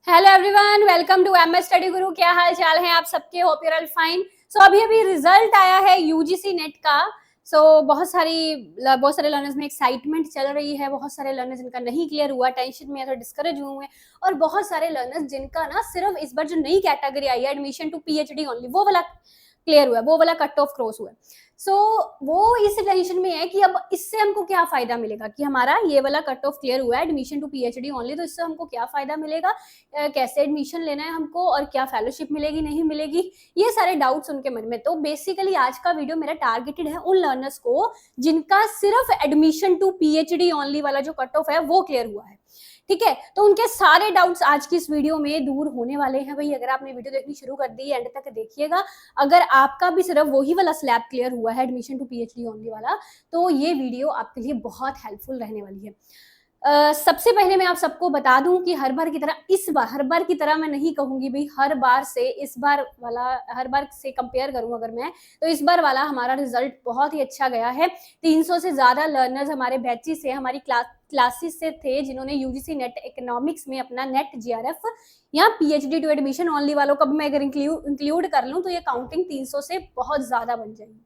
Hello everyone, welcome to MS study Guru. क्या हाल चाल है आप सबके? Hope you are all fine. So अभी रिजल्ट आया है यूजीसी नेट का। बहुत सारे लर्नर्स में एक्साइटमेंट चल रही है। बहुत सारे लर्नर्स जिनका नहीं क्लियर हुआ टेंशन में है, थोड़ा डिस्करेज हुए हैं। और बहुत सारे लर्नर्स जिनका ना सिर्फ इस बार जो नई कैटेगरी आई है एडमिशन टू पीएचडी ओनली, वो वाला क्लियर हुआ है, वो वाला कट ऑफ क्रॉस हुआ है। वो इस टेंशन में है कि अब इससे हमको क्या फायदा मिलेगा कि हमारा ये वाला कट ऑफ क्लियर हुआ है एडमिशन टू पीएचडी ओनली, तो इससे हमको क्या फायदा मिलेगा, कैसे एडमिशन लेना है हमको, और क्या फेलोशिप मिलेगी नहीं मिलेगी, ये सारे डाउट्स उनके मन में। तो बेसिकली आज का वीडियो मेरा टारगेटेड है उन लर्नर्स को जिनका सिर्फ एडमिशन टू पीएचडी ओनली वाला जो कट ऑफ है वो क्लियर हुआ है। ठीक है, तो उनके सारे डाउट्स आज की इस वीडियो में दूर होने वाले हैं। भाई अगर आपने वीडियो देखनी शुरू कर दी, एंड तक देखिएगा। अगर आपका भी सिर्फ वही वाला स्लैब क्लियर हुआ है एडमिशन टू पीएचडी ओनली वाला, तो ये वीडियो आपके लिए बहुत हेल्पफुल रहने वाली है। सबसे पहले मैं आप सबको बता दूं कि हर बार की तरह मैं नहीं कहूंगी भाई हर बार से कंपेयर करूं अगर मैं, तो इस बार वाला हमारा रिजल्ट बहुत ही अच्छा गया है। 300 से ज्यादा लर्नर्स हमारे बैचेस से, हमारी क्लासेस से थे जिन्होंने यूजीसी नेट इकोनॉमिक्स में अपना नेट जीआरएफ या पीएचडी टू एडमिशन ओनली वालों को भी मैं अगर इंक्लूड कर लूं तो ये काउंटिंग 300 से बहुत ज्यादा बन जाएगी।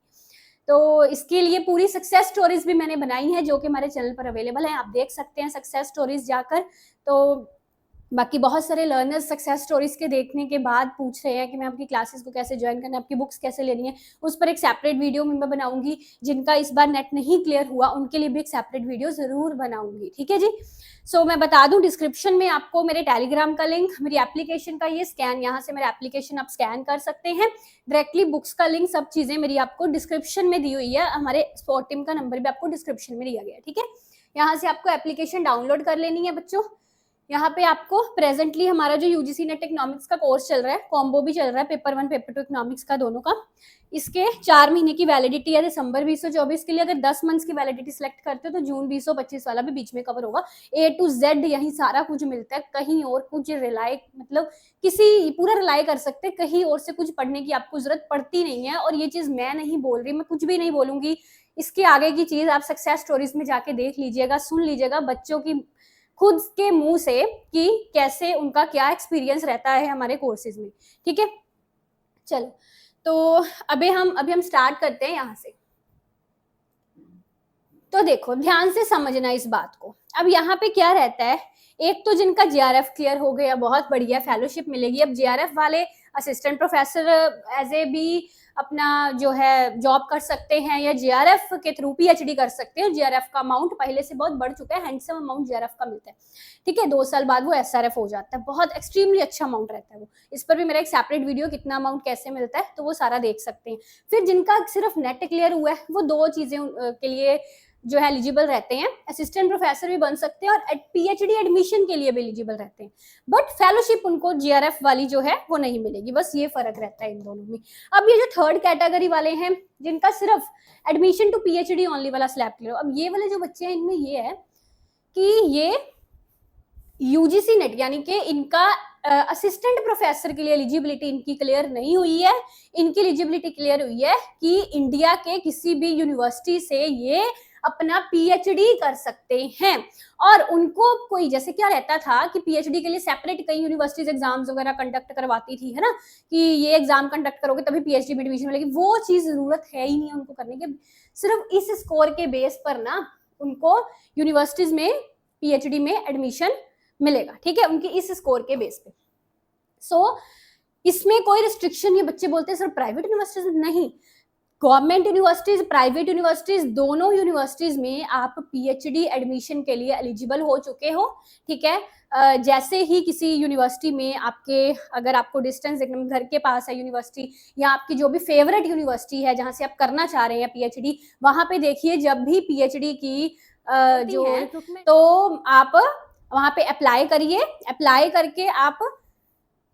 तो इसके लिए पूरी सक्सेस स्टोरीज भी मैंने बनाई है जो कि हमारे चैनल पर अवेलेबल है, आप देख सकते हैं सक्सेस स्टोरीज जाकर। तो बाकी बहुत सारे लर्नर्स सक्सेस स्टोरीज के देखने के बाद पूछ रहे हैं कि मैं आपकी क्लासेस को कैसे ज्वाइन करना है, आपकी बुक्स कैसे लेनी है। उस पर एक सेपरेट वीडियो मैं बनाऊंगी। जिनका इस बार नेट नहीं क्लियर हुआ उनके लिए भी एक सेपरेट वीडियो जरूर बनाऊंगी, ठीक है जी। मैं बता दूं डिस्क्रिप्शन में आपको मेरे टेलीग्राम का लिंक, मेरी एप्लीकेशन का ये स्कैन, यहाँ से मेरा एप्लीकेशन आप स्कैन कर सकते हैं डायरेक्टली। बुक्स का लिंक, सब चीजें मेरी आपको डिस्क्रिप्शन में दी हुई है। हमारे स्पोर्ट टीम का नंबर भी आपको डिस्क्रिप्शन में दिया गया है, ठीक है। यहाँ से आपको एप्लीकेशन डाउनलोड कर लेनी है बच्चों। यहाँ पे आपको प्रेजेंटली हमारा जो यूजीसी नेट इकोनॉमिक्स का कोर्स चल रहा है, कॉम्बो भी चल रहा है, पेपर 1 पेपर 2 इकोनॉमिक्स का दोनों का। इसके 4 महीने की वैलिडिटी है दिसंबर 2024 के लिए। अगर 10 मंथ्स की वैलिडिटी सिलेक्ट करते हो तो जून 2025 वाला भी बीच में कवर होगा। A to Z यही सारा कुछ मिलता है, कहीं और कुछ पूरा रिलाई कर सकते, कहीं और से कुछ पढ़ने की आपको जरूरत पड़ती नहीं है। और ये चीज मैं नहीं बोल रही, मैं कुछ भी नहीं बोलूंगी। इसके आगे की चीज आप सक्सेस स्टोरीज में जाके देख लीजिएगा, सुन लीजिएगा बच्चों की खुद के मुंह से कि कैसे उनका क्या एक्सपीरियंस रहता है हमारे कोर्सेज में, ठीक है। चलो, तो अभी हम स्टार्ट करते हैं यहाँ से। तो देखो ध्यान से समझना इस बात को। अब यहाँ पे क्या रहता है, एक तो जिनका जीआरएफ क्लियर हो गया, बहुत बढ़िया, फेलोशिप मिलेगी। अब जीआरएफ वाले असिस्टेंट प्रोफेसर एज ए भी अपना जो है जॉब कर सकते हैं, या जीआरएफ के थ्रू पीएचडी कर सकते हैं। जीआरएफ का अमाउंट पहले से बहुत बढ़ चुका है, हैंडसम अमाउंट जीआरएफ का मिलता है, ठीक है। 2 साल बाद वो एसआरएफ हो जाता है, बहुत एक्सट्रीमली अच्छा अमाउंट रहता है वो। इस पर भी मेरा एक सेपरेट वीडियो कितना अमाउंट कैसे मिलता है तो वो सारा देख सकते हैं। फिर जिनका सिर्फ नेट क्लियर हुआ है वो 2 चीजें के लिए जो है एलिजिबल रहते हैं, असिस्टेंट प्रोफेसर भी बन सकते हैं और पीएचडी एडमिशन के लिए भी एलिजिबल रहते हैं। बट फेलोशिप उनको जीआरएफ वाली जो है वो नहीं मिलेगी, बस ये फर्क रहता है इन दोनों में। अब ये जो थर्ड कैटेगरी वाले हैं जिनका सिर्फ एडमिशन टू पीएचडी ओनली वाला स्लैब क्लियर, अब ये वाले जो बच्चे हैं इनमें ये है कि ये यूजीसी नेट यानी कि इनका असिस्टेंट प्रोफेसर के लिए एलिजिबिलिटी इनकी क्लियर नहीं हुई है। इनकी एलिजिबिलिटी क्लियर हुई है कि इंडिया के किसी भी यूनिवर्सिटी से ये अपना पीएचडी कर सकते हैं। और उनको कोई जैसे क्या रहता था कि पीएचडी के लिए सेपरेट कई यूनिवर्सिटीज एग्जाम्स वगैरह कंडक्ट करवाती थी, है ना, कि ये एग्जाम कंडक्ट करोगे तभी पीएचडी में एडमिशन मिलेगी। वो चीज जरूरत है ही नहीं उनको करने की। सिर्फ इस स्कोर के बेस पर ना उनको यूनिवर्सिटीज में पीएचडी में एडमिशन मिलेगा, ठीक है, उनकी इस स्कोर के बेस पे। इसमें कोई रिस्ट्रिक्शन, ये बच्चे बोलते हैं सर प्राइवेट यूनिवर्सिटीज, नहीं, गवर्नमेंट यूनिवर्सिटीज, प्राइवेट यूनिवर्सिटीज, दोनों यूनिवर्सिटीज में आप पीएचडी एडमिशन के लिए एलिजिबल हो चुके हो, ठीक है। जैसे ही किसी यूनिवर्सिटी में अगर आपको डिस्टेंस एकदम घर के पास है यूनिवर्सिटी, या आपकी जो भी फेवरेट यूनिवर्सिटी है जहां से आप करना चाह रहे हैं पीएचडी, वहां पे देखिए जब भी पीएचडी की जो है तो आप वहां पे अप्लाई करिए। अप्लाई करके आप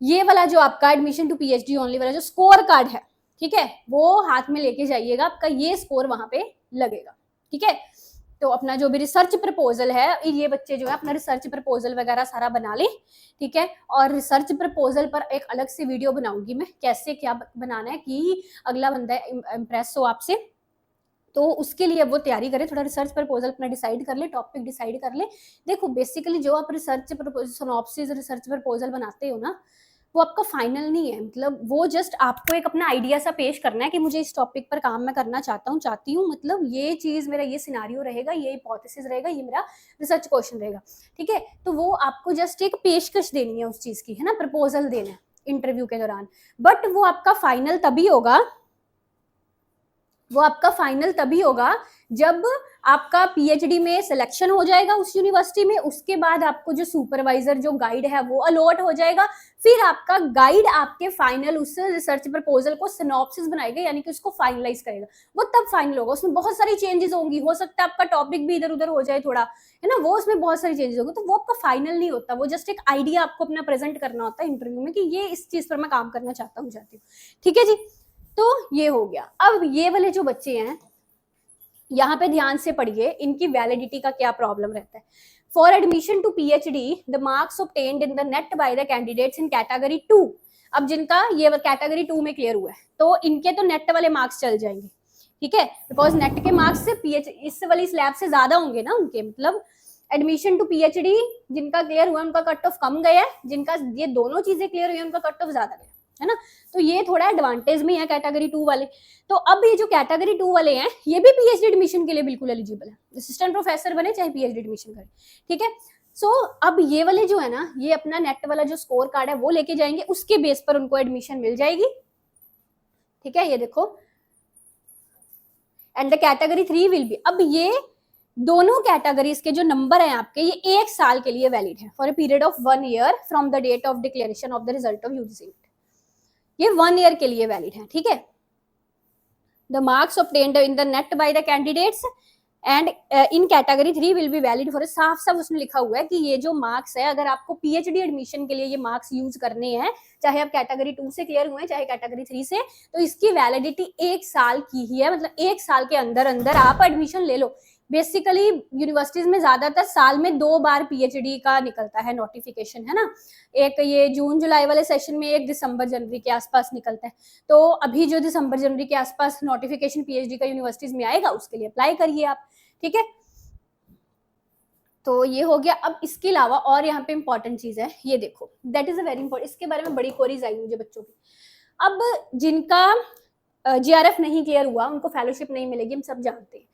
ये वाला जो आपका एडमिशन टू पीएचडी ओनली वाला जो स्कोर कार्ड है, ठीक है, वो हाथ में लेके जाइएगा, आपका ये स्कोर वहां पे लगेगा, ठीक है। तो अपना जो भी रिसर्च प्रपोजल है, ये बच्चे जो है अपना रिसर्च प्रपोजल वगैरह सारा बना ले, ठीक है। और रिसर्च प्रपोजल पर एक अलग से वीडियो बनाऊंगी मैं, कैसे क्या बनाना है कि अगला बंदा इम्प्रेस हो आपसे। तो उसके लिए अब वो तैयारी करे, थोड़ा रिसर्च प्रपोजल अपना डिसाइड कर ले, टॉपिक डिसाइड कर ले। देखो बेसिकली जो आप रिसर्च सिनॉप्सिस रिसर्च प्रपोजल बनाते हो ना, वो आपका फाइनल नहीं है, मतलब वो जस्ट आपको एक अपना आइडिया सा पेश करना है कि मुझे इस टॉपिक पर काम मैं करना चाहता हूँ, चाहती हूँ, मतलब ये चीज मेरा ये सिनारियो रहेगा, ये हिपोथेसिस रहेगा, ये मेरा रिसर्च क्वेश्चन रहेगा, ठीक है। तो वो आपको जस्ट एक पेशकश देनी है उस चीज की, है ना, प्रपोजल देना है इंटरव्यू के दौरान। बट वो आपका फाइनल तभी होगा, वो आपका फाइनल तभी होगा जब आपका पीएचडी में सिलेक्शन हो जाएगा उस यूनिवर्सिटी में। उसके बाद आपको जो सुपरवाइजर, जो गाइड है, वो अलॉट हो जाएगा। फिर आपका गाइड आपके फाइनल उस रिसर्च प्रपोजल को सिनॉप्सिस बनाएगा, यानी कि उसको फाइनलाइज करेगा। वो तब फाइनल होगा, उसमें बहुत सारी चेंजेस होंगी, हो सकता है आपका टॉपिक भी इधर उधर हो जाए थोड़ा, है ना, वो उसमें बहुत सारी चेंजेस होंगी, तो वो आपका फाइनल नहीं होता, वो जस्ट एक आइडिया आपको अपना प्रेजेंट करना होता है इंटरव्यू में कि ये इस चीज पर मैं काम करना चाहता हूँ, चाहती हूँ, ठीक है जी। तो ये हो गया। अब ये वाले जो बच्चे हैं, यहाँ पे ध्यान से पढ़िए, इनकी वैलिडिटी का क्या प्रॉब्लम रहता है। For admission to PhD the marks obtained in the NET by the candidates in category 2, अब जिनका ये कैटेगरी 2 में क्लियर हुआ है तो इनके तो नेट वाले मार्क्स चल जाएंगे, ठीक है, बिकॉज नेट के मार्क्स से पीएच इस वाली स्लैब से ज्यादा होंगे ना उनके, मतलब एडमिशन टू पीएचडी जिनका क्लियर हुआ उनका कट ऑफ कम गया है, जिनका ये दोनों चीजें क्लियर हुई उनका कट ऑफ ज्यादा गया, है ना। तो ये थोड़ा एडवांटेज में है कैटेगरी 2 वाले। तो अब ये जो कैटेगरी 2 वाले हैं ये भी पीएचडी एडमिशन के लिए बिल्कुल एलिजिबल है, असिस्टेंट प्रोफेसर बने चाहे पीएचडी एडमिशन करें, ठीक है। सो अब ये वाले जो है ना, ये अपना नेट वाला जो स्कोर कार्ड है वो लेके जाएंगे, उसके बेस पर उनको एडमिशन मिल जाएगी, ठीक है। ये देखो, and the category 3 will B, अब ये दोनों कैटेगरीज के जो नंबर हैं आपके, ये 1 साल के लिए वैलिड है, for a period of 1 year from the date of declaration of the result of UGC, ये 1 ईयर के लिए वैलिड है, ठीक है। The marks obtained in the NET by the candidates and in category 3 will be valid for, साफ साफ उसने लिखा हुआ है कि ये जो मार्क्स है, अगर आपको पीएचडी एडमिशन के लिए ये मार्क्स यूज करने हैं, चाहे आप कैटेगरी 2 से क्लियर हुए चाहे कैटेगरी 3 से, तो इसकी वैलिडिटी 1 साल की ही है, मतलब 1 साल के अंदर अंदर आप एडमिशन ले लो। बेसिकली यूनिवर्सिटीज में ज्यादातर साल में 2 बार पीएचडी का निकलता है नोटिफिकेशन, है ना, एक ये जून जुलाई वाले सेशन में, एक दिसंबर जनवरी के आसपास निकलता है। तो अभी जो दिसंबर जनवरी के आसपास नोटिफिकेशन पीएचडी का यूनिवर्सिटीज में आएगा उसके लिए अप्लाई करिए आप, ठीक है। तो ये हो गया। अब इसके अलावा और यहाँ पे इंपॉर्टेंट चीज है, ये देखो, that is a very important, इसके बारे में बड़ी क्वेरीज आई मुझे बच्चों की। अब जिनका जीआरएफ नहीं क्लियर हुआ उनको फेलोशिप नहीं मिलेगी, हम सब जानते हैं।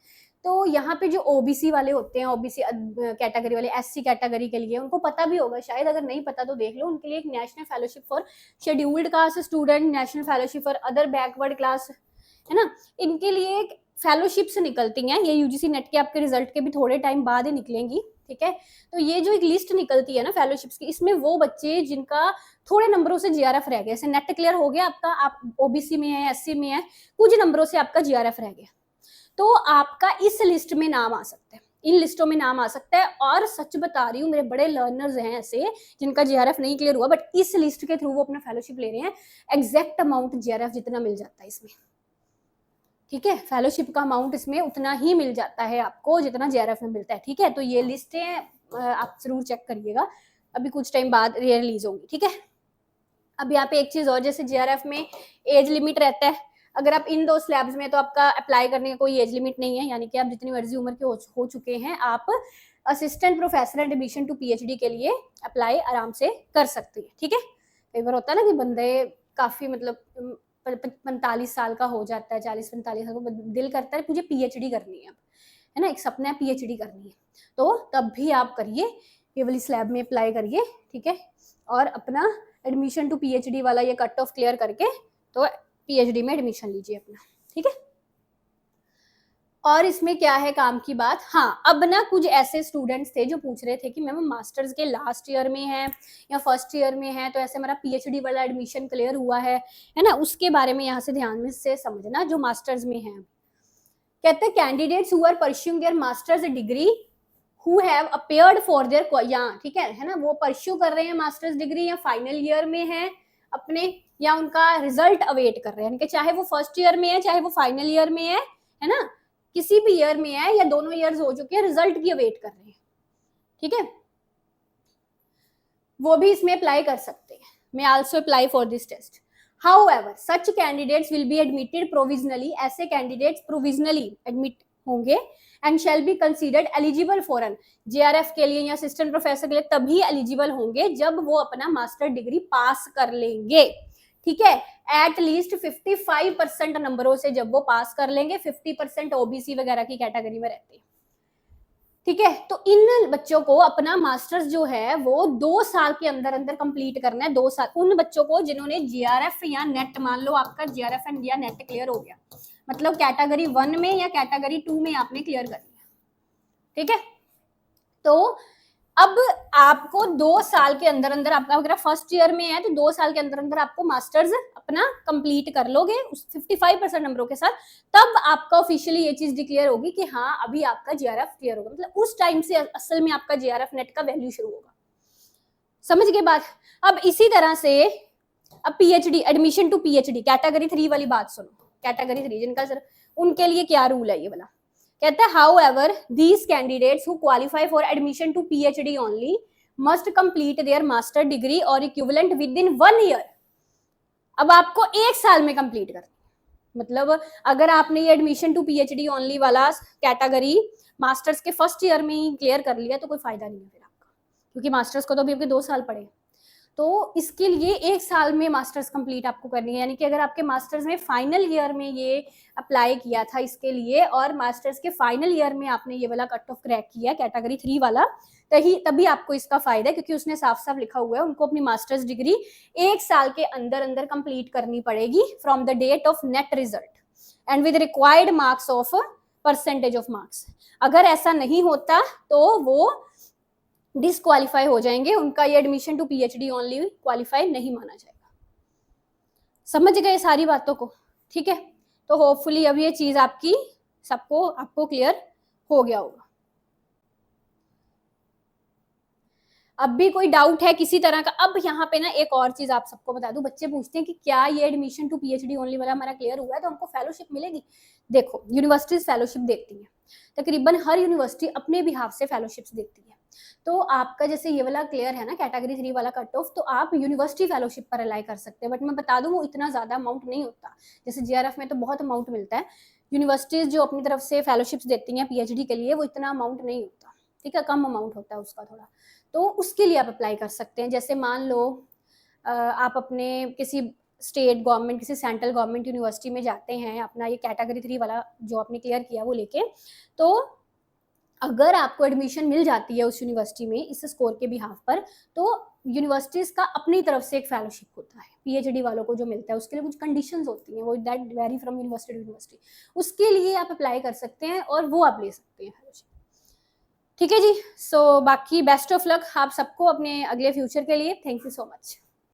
तो यहाँ पे जो ओबीसी वाले होते हैं, ओबीसी कैटेगरी वाले, एससी कैटेगरी के लिए उनको पता भी होगा शायद, अगर नहीं पता तो देख लो, उनके लिए एक national fellowship for scheduled caste student, national fellowship for other backward class, है ना, इनके लिए एक फेलोशिप्स निकलती हैं, ये यूजीसी नेट के आपके रिजल्ट के भी थोड़े टाइम बाद ही निकलेंगी, ठीक है। तो ये जो एक लिस्ट निकलती है ना फेलोशिप्स की, इसमें वो बच्चे जिनका थोड़े नंबरों से जीआरएफ रह गया, जैसे नेट क्लियर हो गया आपका, आप ओबीसी में है, एससी में है, कुछ नंबरों से आपका जीआरएफ रह गया, तो आपका इस लिस्ट में नाम आ सकता है, इन लिस्टों में नाम आ सकता है। और सच बता रही हूँ, मेरे बड़े लर्नर्स हैं ऐसे जिनका जीआरएफ नहीं क्लियर हुआ, बट इस लिस्ट के थ्रू वो अपना फेलोशिप ले रहे हैं, एग्जैक्ट अमाउंट जीआरएफ जितना मिल जाता है इसमें, ठीक है, फेलोशिप का अमाउंट इसमें उतना ही मिल जाता है आपको जितना जीआरएफ में मिलता है, ठीक है। तो ये लिस्टें आप जरूर चेक करिएगा, अभी कुछ टाइम बाद रिलीज होंगी, ठीक है। अब यहाँ पे एक चीज और, जैसे जीआरएफ में एज लिमिट रहता है, अगर आप इन 2 स्लैब्स में, तो आपका अप्लाई करने का कोई एज लिमिट नहीं है, यानी कि आप जितनी मर्जी उम्र के हो चुके हैं, आप assistant professor admission to PhD के लिए अप्लाई आराम से कर सकते हैं, ठीक है। कई बार होता है ना कि बंदे काफी मतलब 45 साल का हो जाता है, 40-45 साल का, दिल करता है मुझे पीएचडी करनी है ना, एक सपना है पीएचडी करनी है, तो तब भी आप करिए, ये वाली स्लैब में अप्लाई करिए, ठीक है, और अपना एडमिशन टू पीएचडी वाला ये कट ऑफ क्लियर करके तो पीएचडी में एडमिशन लीजिए अपना, ठीक है। और इसमें क्या है काम की बात, हाँ, अब ना कुछ ऐसे स्टूडेंट्स थे जो पूछ रहे थे कि मैम मास्टर्स के लास्ट ईयर में है या फर्स्ट ईयर में है, तो ऐसे हमारा पीएचडी वाला एडमिशन क्लियर हुआ है ना, उसके बारे में यहाँ से ध्यान में से समझना, जो मास्टर्स में है। कहते हैं candidates who are pursuing their masters degree who have appeared for their, यहाँ ठीक है ना, वो परस्यू कर रहे हैं मास्टर्स डिग्री या फाइनल ईयर में है अपने, या उनका रिजल्ट अवेट कर रहे हैं, कि चाहे वो फर्स्ट ईयर में है चाहे वो फाइनल ईयर में है ना, किसी भी ईयर में है या दोनों ईयर्स हो चुके हैं, रिजल्ट की अवेट कर रहे हैं, ठीक है, वो भी इसमें अप्लाई कर सकते हैं, मैं also apply for this test. However, such candidates will be admitted provisionally. ऐसे candidates provisionally admit होंगे and shall be considered eligible for an JRF के लिए या असिस्टेंट प्रोफेसर के लिए तभी एलिजिबल होंगे जब वो अपना मास्टर डिग्री पास कर लेंगे, ठीक है, एट लीस्ट 55% नंबरों से जब वो पास कर लेंगे, 50% ओबीसी वगैरह की कैटेगरी में रहते हैं, ठीक है। तो इन बच्चों को अपना मास्टर्स जो है वो 2 साल के अंदर अंदर कंप्लीट करना है, 2 साल। उन बच्चों को जिन्होंने जीआरएफ या नेट, मान लो आपका जीआरएफ एंड या नेट क्लियर हो गया, मतलब कैटेगरी 1 में या कैटेगरी 2 में आपने क्लियर कर लिया, ठीक है। तो अब आपको 2 साल के अंदर अंदर, आपका अगर फर्स्ट ईयर में है तो 2 साल के अंदर अंदर आपको मास्टर्स अपना कंप्लीट कर लोगे उस 55% नंबरों के साथ, तब आपका ऑफिशियली ये चीज डिक्लेयर होगी कि हाँ अभी आपका जीआरएफ क्लियर होगा, मतलब उस टाइम से असल में आपका जीआरएफ नेट का वैल्यू शुरू होगा। समझ गए बात। अब इसी तरह से अब PhD, admission to PhD category 3 वाली बात सुनो। कैटेगरी 3 जिनका सर, उनके लिए क्या रूल है ये वाला, कहता है however these candidates who qualify for admission to PhD only must complete their master degree or equivalent within 1 year। अब आपको 1 साल में कंप्लीट करना, मतलब अगर आपने ये एडमिशन टू PhD ओनली वाला कैटेगरी मास्टर्स के फर्स्ट ईयर में ही क्लियर कर लिया तो कोई फायदा नहीं है फिर आपका, क्योंकि मास्टर्स को तो अभी आपके 2 साल पड़े। तो इसके लिए 1 साल में मास्टर्स कंप्लीट आपको करनी है, यानी कि अगर आपके मास्टर्स में फाइनल ईयर में ये अप्लाई किया था इसके लिए और मास्टर्स के फाइनल ईयर में आपने ये वाला कट ऑफ क्रैक किया कैटेगरी 3 वाला, तभी आपको इसका फायदा है, क्योंकि उसने साफ साफ लिखा हुआ है उनको अपनी मास्टर्स डिग्री 1 साल के अंदर अंदर कंप्लीट करनी पड़ेगी from the date of NET result and with required marks of percentage of marks. अगर ऐसा नहीं होता तो वो डिसक्वालीफाई हो जाएंगे, उनका ये admission to PhD only qualify नहीं माना जाएगा। समझ गए सारी बातों को, ठीक है। तो होपफुली अब ये चीज आपकी आपको क्लियर हो गया होगा। अब भी कोई डाउट है किसी तरह का? अब यहाँ पे ना एक और चीज आप सबको बता दूं, बच्चे पूछते हैं कि क्या ये एडमिशन टू पीएचडी ओनली वाला हमारा क्लियर हुआ है तो हमको फेलोशिप मिलेगी? देखो, यूनिवर्सिटीज फेलोशिप देती है, तकरीबन हर यूनिवर्सिटी अपने बिहाफ से फेलोशिप्स देती है। तो आपका जैसे ये वाला क्लियर है ना कैटेगरी 3 वाला कट ऑफ, तो आप यूनिवर्सिटी फेलोशिप पर अप्लाई कर सकते हैं, बट मैं बता दूं वो इतना ज्यादा अमाउंट नहीं होता। जैसे जीआरएफ में तो बहुत अमाउंट मिलता है, यूनिवर्सिटीज जो अपनी तरफ से फेलोशिप्स देती हैं पीएचडी के लिए वो इतना अमाउंट नहीं होता, ठीक है, कम अमाउंट होता है उसका थोड़ा। तो उसके लिए आप अप्लाई कर सकते हैं। जैसे मान लो आप अपने किसी स्टेट गवर्नमेंट, किसी सेंट्रल गवर्नमेंट यूनिवर्सिटी में जाते हैं अपना ये कैटेगरी 3 वाला जो आपने क्लियर किया वो लेके, तो अगर आपको एडमिशन मिल जाती है उस यूनिवर्सिटी में इस स्कोर के बिहाफ पर, तो यूनिवर्सिटीज का अपनी तरफ से एक फेलोशिप होता है पीएचडी वालों को जो मिलता है, उसके लिए कुछ कंडीशंस होती हैं, वो that vary from university to university, उसके लिए आप अप्लाई कर सकते हैं और वो आप ले सकते हैं फेलोशिप, ठीक है जी। सो बाकी बेस्ट ऑफ लक आप सबको अपने अगले फ्यूचर के लिए। Thank you so much.